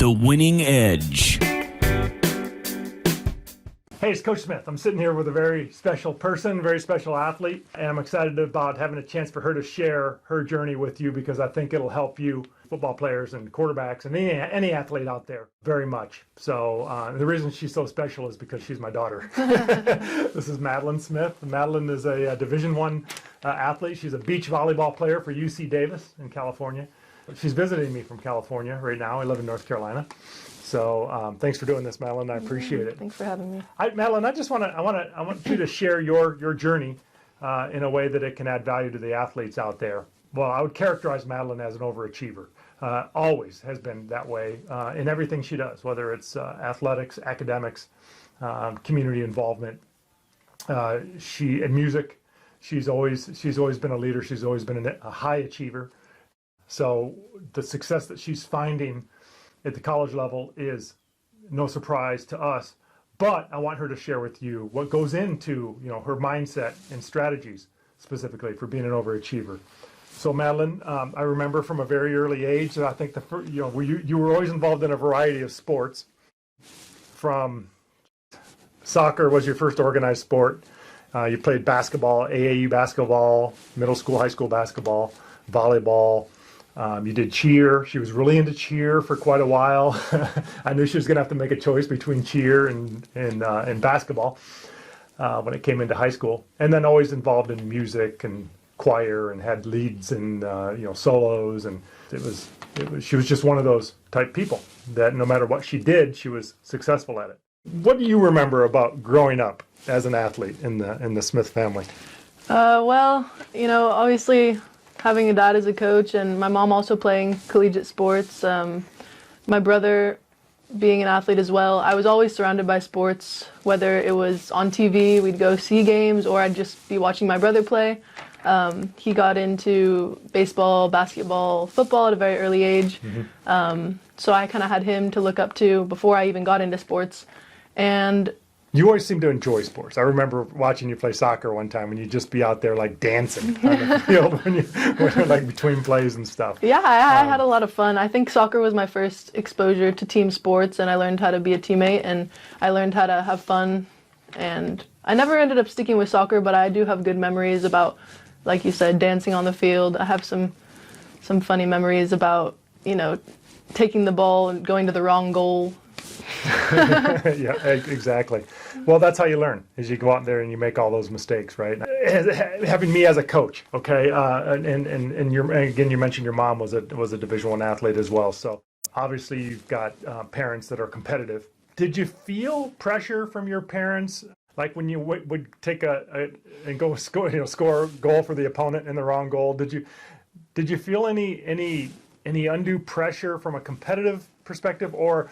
The Winning Edge. Hey, it's Coach Smith. I'm sitting here with a very special person, very special athlete, and I'm excited about having a chance for her to share her journey with you because I think it'll help you, football players and quarterbacks and any athlete out there, very much. So the reason she's so special is because she's my daughter. This is Madelin Smith. Madelin is a Division I athlete. She's a beach volleyball player for UC Davis in California. She's visiting me from California right now. I live in North Carolina. So thanks for doing this, Madelin. I appreciate it. Thanks for having me. Madelin, I want you to share your journey in a way that it can add value to the athletes out there. Well, I would characterize Madelin as an overachiever. Always has been that way in everything she does, whether it's athletics, academics, community involvement. In music, she's always been a leader. She's always been a high achiever. So the success that she's finding at the college level is no surprise to us, but I want her to share with you what goes into her mindset and strategies specifically for being an overachiever. So Madelin, I remember from a very early age that I think you were always involved in a variety of sports. From soccer was your first organized sport. You played basketball, AAU basketball, middle school, high school basketball, volleyball. You did cheer. She was really into cheer for quite a while. I knew she was going to have to make a choice between cheer and basketball when it came into high school. And then always involved in music and choir and had leads and solos. And she was just one of those type people that no matter what she did, she was successful at it. What do you remember about growing up as an athlete in the Smith family? Well, obviously having a dad as a coach and my mom also playing collegiate sports, my brother being an athlete as well, I was always surrounded by sports, whether it was on TV, we'd go see games, or I'd just be watching my brother play. He got into baseball, basketball, football at a very early age. Mm-hmm. So I kind of had him to look up to before I even got into sports. And you always seem to enjoy sports. I remember watching you play soccer one time, and you'd just be out there like dancing on the field when you're like between plays and stuff. Yeah, I had a lot of fun. I think soccer was my first exposure to team sports, and I learned how to be a teammate, and I learned how to have fun. And I never ended up sticking with soccer, but I do have good memories about, like you said, dancing on the field. I have some funny memories about, taking the ball and going to the wrong goal. Yeah, exactly. Well, that's how you learn, is you go out there and you make all those mistakes, right? Having me as a coach, okay, and again, you mentioned your mom was a Division I athlete as well. So obviously you've got parents that are competitive. Did you feel pressure from your parents, like when you would take and go score a goal for the opponent in the wrong goal? Did you feel any undue pressure from a competitive perspective or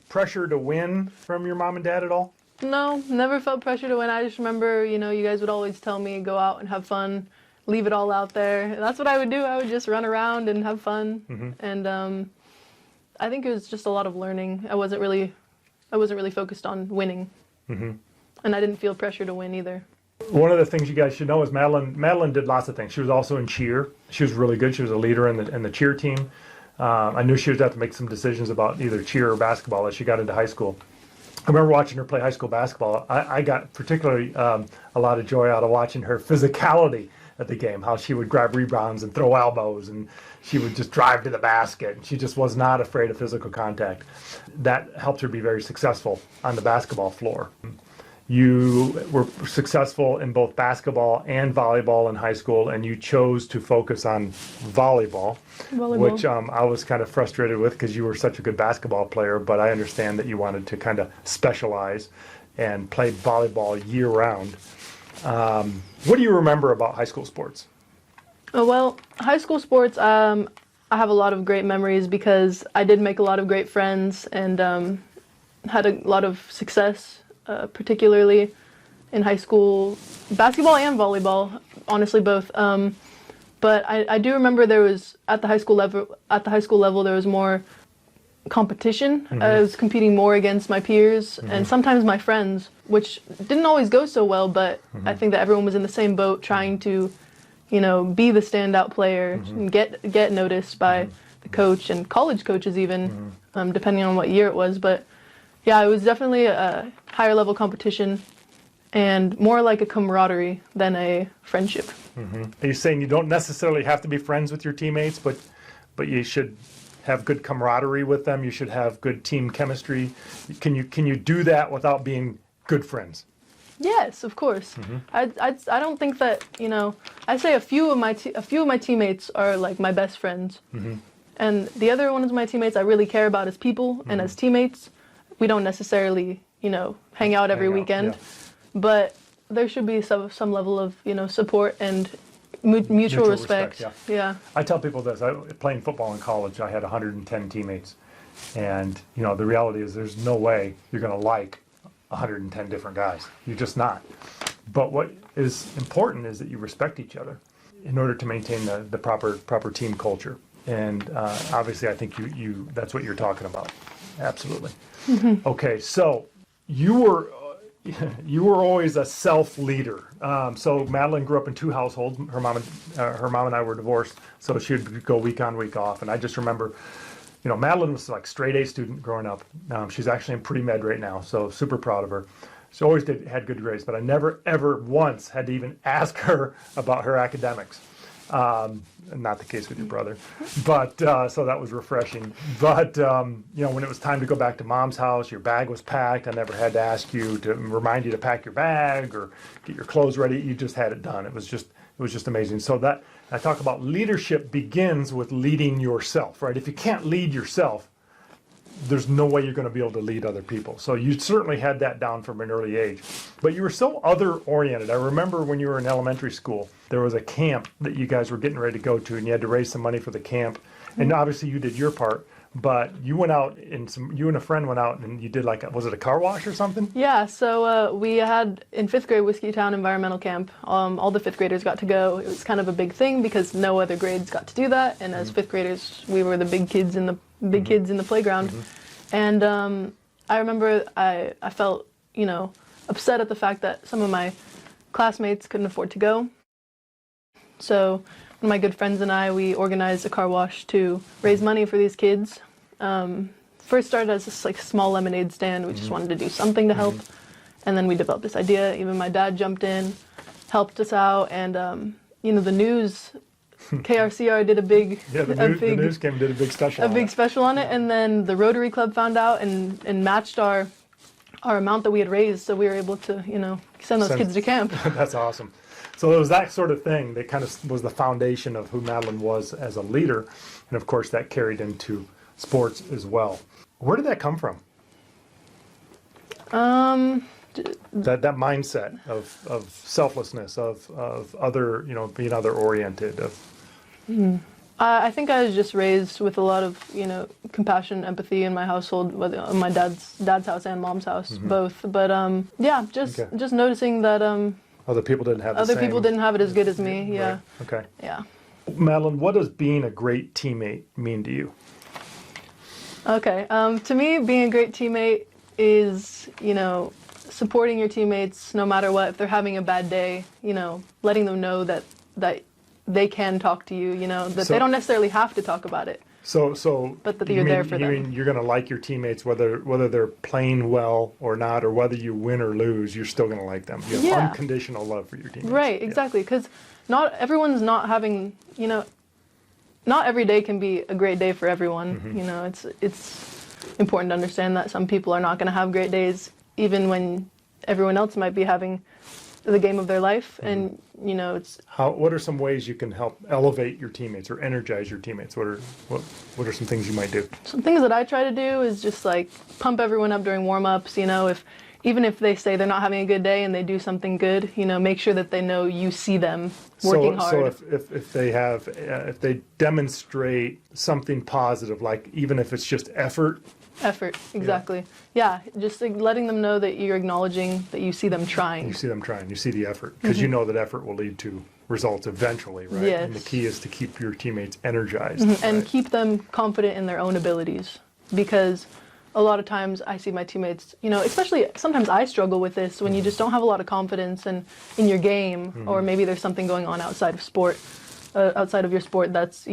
pressure to win from your mom and dad at all? No, never felt pressure to win. I just remember, you guys would always tell me, go out and have fun, leave it all out there. And that's what I would do. I would just run around and have fun. Mm-hmm. And I think it was just a lot of learning. I wasn't really focused on winning. Mm-hmm. And I didn't feel pressure to win either. One of the things you guys should know is Madelin did lots of things. She was also in cheer. She was really good. She was a leader in the cheer team. I knew she would have to make some decisions about either cheer or basketball as she got into high school. I remember watching her play high school basketball. I got particularly a lot of joy out of watching her physicality at the game, how she would grab rebounds and throw elbows, and she would just drive to the basket. She just was not afraid of physical contact. That helped her be very successful on the basketball floor. You were successful in both basketball and volleyball in high school, and you chose to focus on volleyball. Which I was kind of frustrated with because you were such a good basketball player, but I understand that you wanted to kind of specialize and play volleyball year-round. What do you remember about high school sports? Well, high school sports, I have a lot of great memories because I did make a lot of great friends and had a lot of success. Particularly in high school, basketball and volleyball, honestly both. But I do remember there was at the high school level there was more competition. Mm-hmm. I was competing more against my peers and sometimes my friends, which didn't always go so well. But I think that everyone was in the same boat, trying to, be the standout player and get noticed by the coach and college coaches even, depending on what year it was. But yeah, it was definitely a higher level competition and more like a camaraderie than a friendship. Are you saying you don't necessarily have to be friends with your teammates, but you should have good camaraderie with them? You should have good team chemistry. Can you do that without being good friends? Yes, of course. I don't think that, I say a few of my teammates are like my best friends. And the other ones of my teammates I really care about as people and as teammates. We don't necessarily, hang out every weekend. Yeah. But there should be some level of, support and mutual respect. Yeah. I tell people this, playing football in college, I had 110 teammates. And, the reality is there's no way you're going to like 110 different guys. You're just not. But what is important is that you respect each other in order to maintain the proper team culture. And obviously I think you that's what you're talking about. Absolutely. Okay, so you were always a self-leader. So Madeline grew up in two households. Her mom and I were divorced, so she'd go week on, week off. And I just remember, Madeline was like straight A student growing up. She's actually in pre-med right now, so super proud of her. She always had good grades, but I never ever once had to even ask her about her academics. Not the case with your brother, but so that was refreshing. But when it was time to go back to mom's house, your bag was packed. I never had to ask you to remind you to pack your bag or get your clothes ready. You just had it done. It was just amazing. So that I talk about leadership begins with leading yourself, right? If you can't lead yourself, there's no way you're going to be able to lead other people. So you certainly had that down from an early age. But you were so other-oriented. I remember when you were in elementary school, there was a camp that you guys were getting ready to go to, and you had to raise some money for the camp. And obviously you did your part, but you went out you and a friend went out and you did was it a car wash or something? Yeah, so we had, in 5th grade, Whiskeytown Environmental Camp. All the 5th graders got to go. It was kind of a big thing because no other grades got to do that. And as 5th graders, we were the big kids in the playground. And I remember I felt, upset at the fact that some of my classmates couldn't afford to go. So one of my good friends and I, we organized a car wash to raise money for these kids. First started as this small lemonade stand. We just wanted to do something to help. And then we developed this idea. Even my dad jumped in, helped us out. And, the news, KRCR did the news came and did a big special on it. And then the Rotary Club found out and matched our amount that we had raised. So we were able to, send those kids to camp. That's awesome. So it was that sort of thing that kind of was the foundation of who Madeline was as a leader. And of course that carried into sports as well. Where did that come from? That mindset of selflessness, of other, being other oriented. I think I was just raised with a lot of, compassion, empathy in my household, whether my dad's house and mom's house, both. But just noticing that other people didn't have people didn't have it as good as me. Yeah. Right. Okay. Yeah. Madeline, what does being a great teammate mean to you? Okay. To me, being a great teammate is, supporting your teammates no matter what. If they're having a bad day, letting them know that they can talk to you, that they don't necessarily have to talk about it. But that you're there for them. You mean you're going to like your teammates whether they're playing well or not, or whether you win or lose, you're still going to like them. You have unconditional love for your teammates. Right, exactly. Because not everyone's not having, not every day can be a great day for everyone. It's important to understand that some people are not going to have great days, even when everyone else might be having the game of their life. And what are some ways you can help elevate your teammates or energize your teammates? What are some things you might do? Some things that I try to do is just pump everyone up during warm-ups. Even if they say they're not having a good day and they do something good, make sure that they know you see them working hard. So if they demonstrate something positive, like even if it's just effort. Effort, exactly. Yeah, just letting them know that you're acknowledging that you see them trying. You see them trying. You see the effort, because you know that effort will lead to results eventually, right? Yes. And the key is to keep your teammates energized. And right? keep them confident in their own abilities, because a lot of times I see my teammates, especially sometimes I struggle with this when you just don't have a lot of confidence in your game, or maybe there's something going on outside of your sport that's,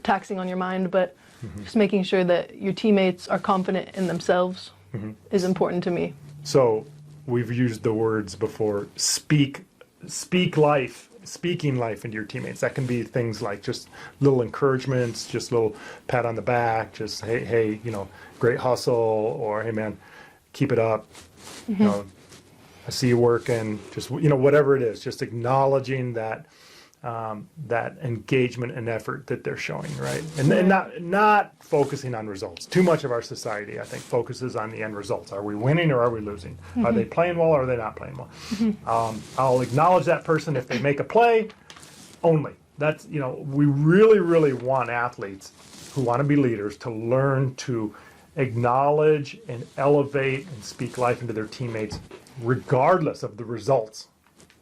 taxing on your mind, but just making sure that your teammates are confident in themselves is important to me. So we've used the words before, speaking life into your teammates. That can be things like just little encouragements, just little pat on the back, just, hey, great hustle, or hey man, keep it up. I see you working, just, whatever it is, just acknowledging that engagement and effort that they're showing, right? And not focusing on results. Too much of our society, I think, focuses on the end results. Are we winning or are we losing? Are they playing well or are they not playing well? I'll acknowledge that person if they make a play only. That's, we really, really want athletes who want to be leaders to learn to acknowledge and elevate and speak life into their teammates regardless of the results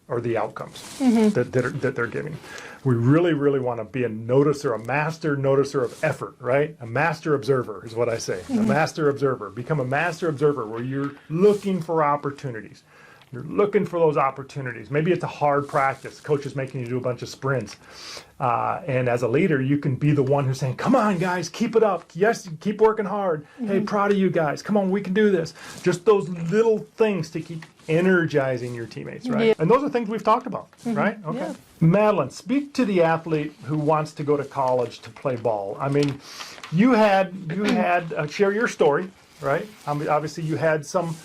or the outcomes that they're giving. We really, really want to be a noticer, a master noticer of effort, right? A master observer is what I say. A master observer. Become a master observer where you're looking for opportunities. You're looking for those opportunities. Maybe it's a hard practice. Coach is making you do a bunch of sprints. And as a leader, you can be the one who's saying, come on, guys, keep it up. Yes, keep working hard. Hey, proud of you guys. Come on, we can do this. Just those little things to keep energizing your teammates, right? Yeah. And those are things we've talked about, right? Okay. Yeah. Madelin, speak to the athlete who wants to go to college to play ball. I mean, you had share your story, right? Obviously, you had some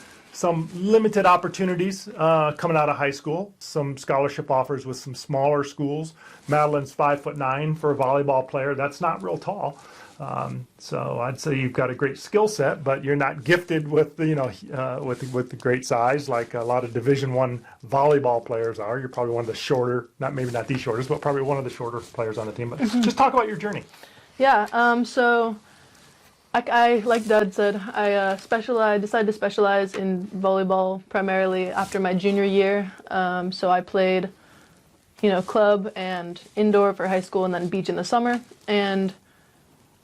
limited opportunities coming out of high school, some scholarship offers with some smaller schools. Madelin's 5'9" for a volleyball player. That's not real tall. So I'd say you've got a great skill set, but you're not gifted with with the great size like a lot of Division I volleyball players are. You're probably one of the shorter, maybe not the shortest, but probably one of the shorter players on the team. But just talk about your journey. Yeah. So. I like Dad said, I decided to specialize in volleyball primarily after my junior year. So I played, club and indoor for high school and then beach in the summer. And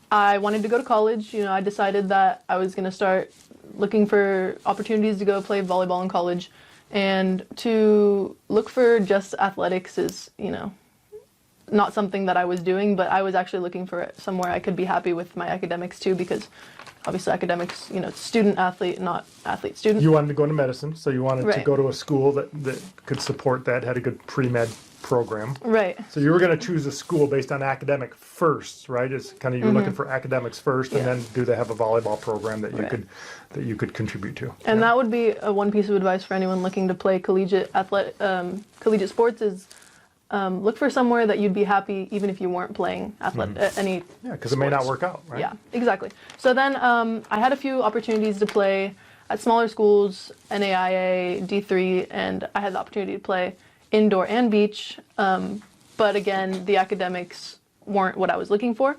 I wanted to go to college. I decided that I was going to start looking for opportunities to go play volleyball in college. And to look for just athletics is, not something that I was doing, but I was actually looking for somewhere I could be happy with my academics too, because obviously academics, student athlete, not athlete student. You wanted to go into medicine, so you wanted to Right. go to a school that could support that, had a good pre-med program. Right. So you were going to choose a school based on academic first, right? It's kind of you were looking for academics first, and Yeah. then do they have a volleyball program that Right. you could contribute to? And that would be one piece of advice for anyone looking to play collegiate sports is look for somewhere that you'd be happy even if you weren't playing any. Yeah, because it may not work out, right? Yeah, exactly. So then I had a few opportunities to play at smaller schools, NAIA, D3, and I had the opportunity to play indoor and beach. But again, the academics weren't what I was looking for.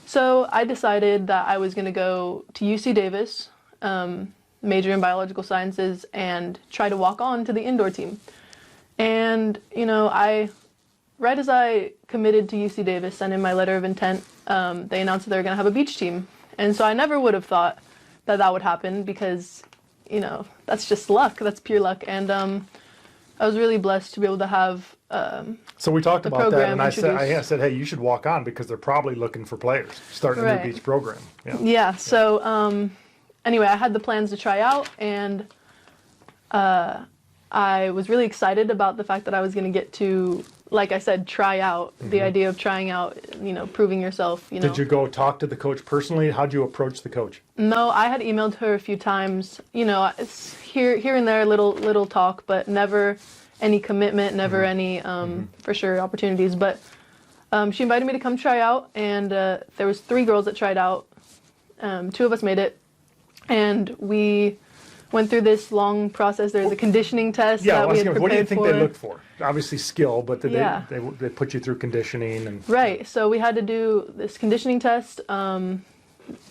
So I decided that I was going to go to UC Davis, major in biological sciences, and try to walk on to the indoor team. And, right as I committed to UC Davis, sent in my letter of intent, they announced that they were going to have a beach team. And so I never would have thought that would happen because, that's just luck. That's pure luck. And I was really blessed to be able to have So we talked about that, program and I said, hey, you should walk on because they're probably looking for players, starting a Right. new beach program. Yeah. Yeah, so anyway, I had the plans to try out, and I was really excited about the fact that I was going to get to, like I said, try out. The idea of trying out, proving yourself, Did you go talk to the coach personally? How'd you approach the coach? No, I had emailed her a few times, it's here and there, little talk, but never any commitment, never any, for sure, opportunities. But she invited me to come try out, and there was 3 girls that tried out. 2 of us made it, and we went through this long process. There's a conditioning test that we had prepared for. What do you think they looked for? Obviously skill, but did Yeah. they put you through conditioning? And Right, so we had to do this conditioning test. I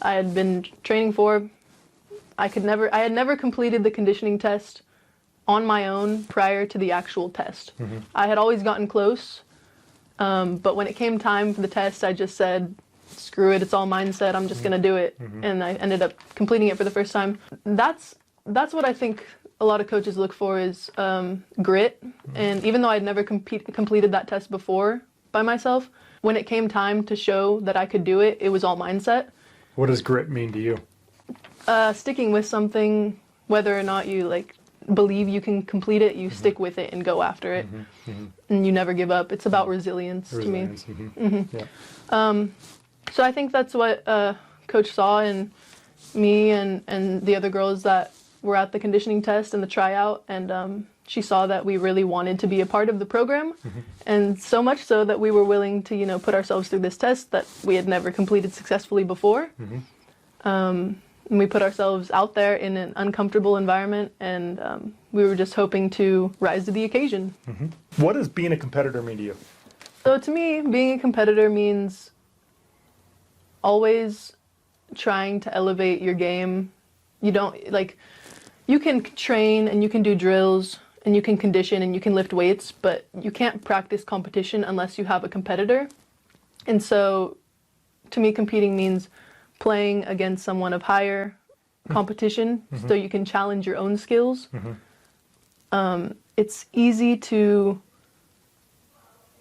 had been training for. I had never completed the conditioning test on my own prior to the actual test. I had always gotten close, but when it came time for the test, I just said, screw it, it's all mindset, I'm just going to do it. And I ended up completing it for the first time. That's what I think a lot of coaches look for is grit. And even though I'd never completed that test before by myself, when it came time to show that I could do it, it was all mindset. What does grit mean to you? Sticking with something, whether or not you like believe you can complete it, you stick with it and go after it, and you never give up. It's about resilience to me. Yeah. So I think that's what Coach saw in me and the other girls that were at the conditioning test and the tryout, and she saw that we really wanted to be a part of the program, and so much so that we were willing to, you know, put ourselves through this test that we had never completed successfully before. And we put ourselves out there in an uncomfortable environment, and we were just hoping to rise to the occasion. What does being a competitor mean to you? So to me, being a competitor means always trying to elevate your game. You don't, like, you can train and you can do drills and you can condition and you can lift weights, but you can't practice competition unless you have a competitor. And so to me, competing means playing against someone of higher competition so you can challenge your own skills. It's easy to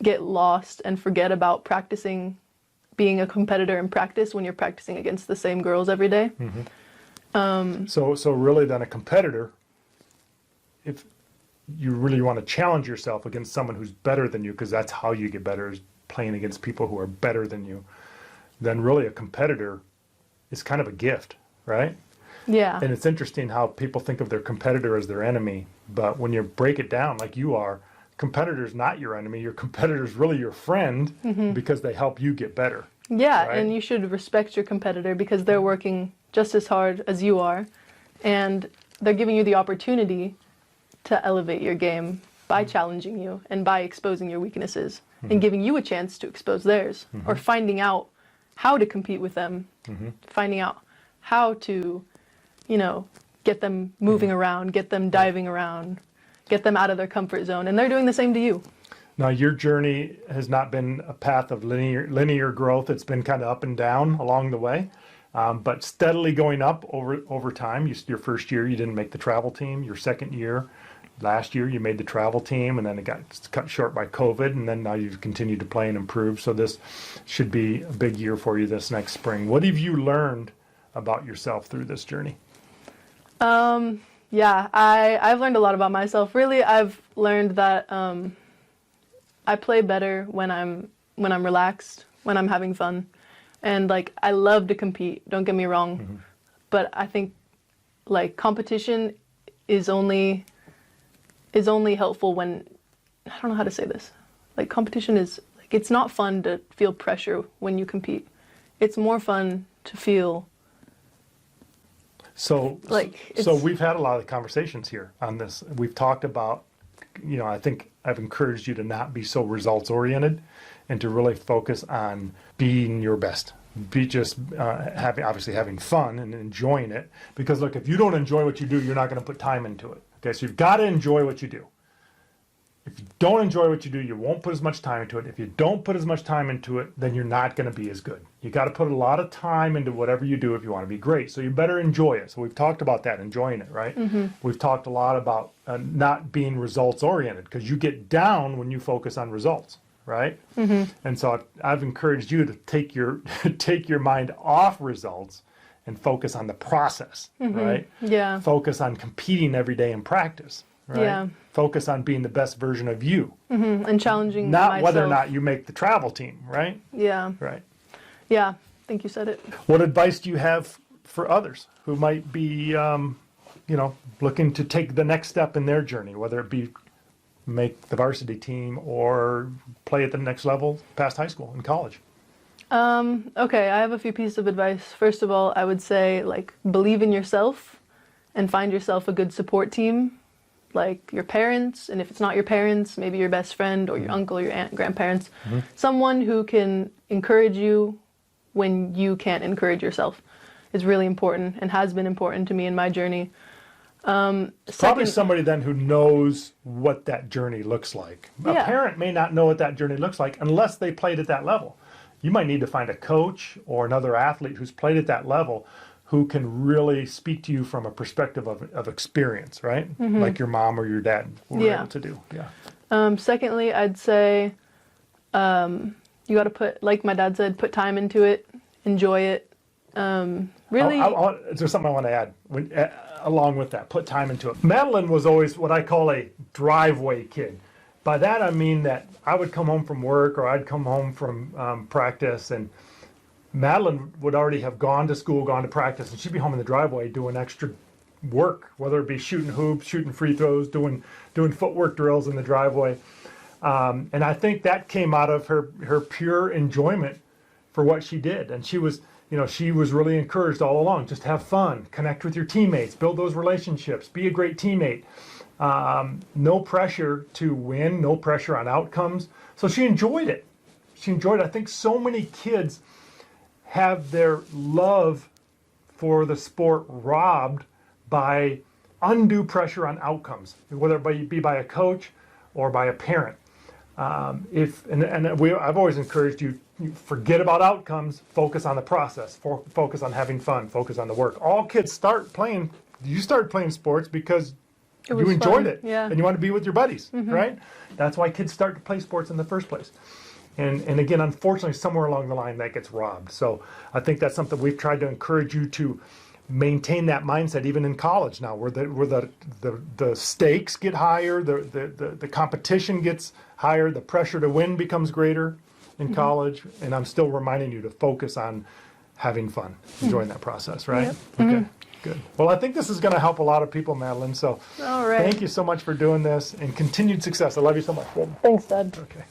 get lost and forget about practicing being a competitor in practice when you're practicing against the same girls every day. So really then a competitor, if you really want to challenge yourself against someone who's better than you, because that's how you get better, is playing against people who are better than you, then really a competitor is kind of a gift, right? Yeah. And it's interesting how people think of their competitor as their enemy, but when you break it down like you are, competitor's not your enemy. Your competitor's really your friend because they help you get better. Yeah, right? and you should respect your competitor because they're working just as hard as you are, and they're giving you the opportunity to elevate your game by challenging you and by exposing your weaknesses and giving you a chance to expose theirs, or finding out how to compete with them, finding out how to, you know, get them moving around, get them diving around, get them out of their comfort zone, and they're doing the same to you. Now, your journey has not been a path of linear growth. It's been kind of up and down along the way, but steadily going up over time. Your first year, you didn't make the travel team. Your second year, last year, you made the travel team, and then it got cut short by COVID, and then now you've continued to play and improve. So this should be a big year for you this next spring. What have you learned about yourself through this journey? Yeah, I've learned a lot about myself. Really, I've learned that I play better when I'm relaxed, when I'm having fun. And like, I love to compete, don't get me wrong. But I think like competition is only helpful when, I don't know how to say this. Like competition is, like, it's not fun to feel pressure when you compete. It's more fun to feel So we've had a lot of conversations here on this. We've talked about, you know, I think I've encouraged you to not be so results oriented and to really focus on being your best. Be just having fun and enjoying it. Because look, if you don't enjoy what you do, you're not going to put time into it. Okay, so you've got to enjoy what you do. If you don't enjoy what you do, you won't put as much time into it. If you don't put as much time into it, then you're not going to be as good. You got to put a lot of time into whatever you do if you want to be great. So you better enjoy it. So we've talked about that, enjoying it, right? We've talked a lot about not being results oriented, because you get down when you focus on results, right? And so I've encouraged you to take your mind off results and focus on the process, right? Yeah. Focus on competing every day in practice. Right? Yeah. Focus on being the best version of you. And challenging not myself. whether or not you make the travel team, right? Yeah. Right. Yeah, I think you said it. What advice do you have for others who might be, looking to take the next step in their journey, whether it be make the varsity team or play at the next level past high school and college? Okay, I have a few pieces of advice. First of all, I would say, like, believe in yourself and find yourself a good support team. Like your parents, and if it's not your parents, maybe your best friend or your uncle, your aunt, grandparents, someone who can encourage you when you can't encourage yourself is really important and has been important to me in my journey. Probably somebody then who knows what that journey looks like. A parent may not know what that journey looks like unless they played at that level. You might need to find a coach or another athlete who's played at that level who can really speak to you from a perspective of experience, right? Like your mom or your dad were able to do. Yeah. Secondly, I'd say you got to put, like my dad said, put time into it, enjoy it. Really, there's something I want to add along with that. Put time into it. Madelin was always what I call a driveway kid. By that I mean that I would come home from work or I'd come home from practice, and Madelin would already have gone to school, gone to practice, and she'd be home in the driveway doing extra work, whether it be shooting hoops, shooting free throws, doing footwork drills in the driveway. And I think that came out of her pure enjoyment for what she did. And she was really encouraged all along. Just have fun, connect with your teammates, build those relationships, be a great teammate. No pressure to win, no pressure on outcomes. So she enjoyed it. I think so many kids have their love for the sport robbed by undue pressure on outcomes, whether it be by a coach or by a parent. I've always encouraged you forget about outcomes, focus on the process, focus on having fun, focus on the work. All kids start playing sports because you enjoyed it, yeah. And you want to be with your buddies, right? That's why kids start to play sports in the first place. And again, unfortunately, somewhere along the line that gets robbed. So I think that's something we've tried to encourage you to maintain that mindset even in college now, where the stakes get higher, the competition gets higher, the pressure to win becomes greater in college. And I'm still reminding you to focus on having fun, enjoying that process, right? Yep. Okay, good. Well, I think this is going to help a lot of people, Madelin. So all right. Thank you so much for doing this, and continued success. I love you so much. Thanks, Dad. Okay.